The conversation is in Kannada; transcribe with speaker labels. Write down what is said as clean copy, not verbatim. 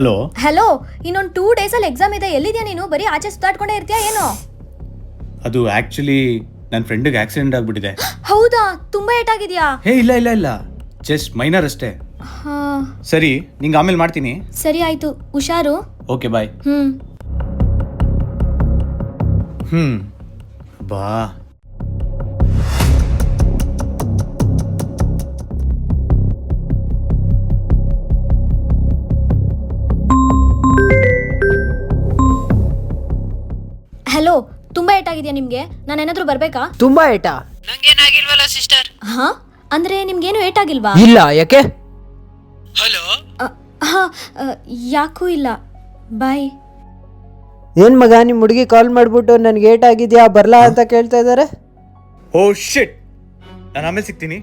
Speaker 1: ಹಲೋ.
Speaker 2: ಹಲೋ, ಇನ್ನೊಂದು 2 ಡೇಸಲ್ಲಿ ಎಕ್ಸಾಮ್ ಇದೆ. ಎಲ್ಲಿದ್ಯಾ ನೀನು? ಬರೀ ಆಚೆ ಸುತ್ತಾಡ್ಕೊಂಡೇ ಇರ್ತೀಯಾ ಏನೋ?
Speaker 1: ಅದು ಆಕ್ಚುಲಿ ನನ್ನ ಫ್ರೆಂಡಿಗೆ ಆಕ್ಸಿಡೆಂಟ್ ಆಗ್ಬಿಟ್ಟಿದೆ.
Speaker 2: ಹೌದಾ? ತುಂಬಾ ಏಟಾಗಿದ್ಯಾ?
Speaker 1: ಹೇ ಇಲ್ಲ ಇಲ್ಲ ಇಲ್ಲ, ಜಸ್ಟ್ ಮೈನರ್ ಅಷ್ಟೇ.
Speaker 2: ಹಾ,
Speaker 1: ಸರಿ, ನಿಂಗೆ ಆಮೇಲೆ ಮಾಡ್ತೀನಿ.
Speaker 2: ಸರಿ ಆಯ್ತು, ಹುಷಾರು.
Speaker 1: Okay bye. ಬಾ.
Speaker 2: ಹಲೋ, ತುಂಬಾ ಏಟಾಗಿದ್ಯಾ ನಿಮ್ಗೆ? ನಾನು ಏನಾದ್ರೂ ಬರ್ಬೇಕಾ?
Speaker 3: ತುಂಬಾ ಏಟಾ?
Speaker 4: ನಂಗೇನಾಗಿಲ್ವಲ್ಲ ಸಿಸ್ಟರ್.
Speaker 2: ಹಾ, ಅಂದ್ರೆ ನಿಮ್ಗೇನು ಏಟಾಗಿಲ್ವಾ?
Speaker 3: ಇಲ್ಲ, ಯಾಕೆ?
Speaker 4: ಹಲೋ,
Speaker 2: ಹಾ, ಯಾಕೂ ಇಲ್ಲ. ಬಾಯ್.
Speaker 3: ಏನ್ ಮಗ, ನಿಮ್ ಹುಡುಗಿ ಕಾಲ್ ಮಾಡ್ಬಿಟ್ಟು ನನ್ಗೆ ಏಟಾಗಿದ್ಯಾ ಬರ್ಲಾ ಅಂತ ಕೇಳ್ತಾ ಇದಾರೆ.
Speaker 1: ಓ ಶಿಟ್, ನಾನು ಆಮೇಲೆ ಸಿಗ್ತೀನಿ.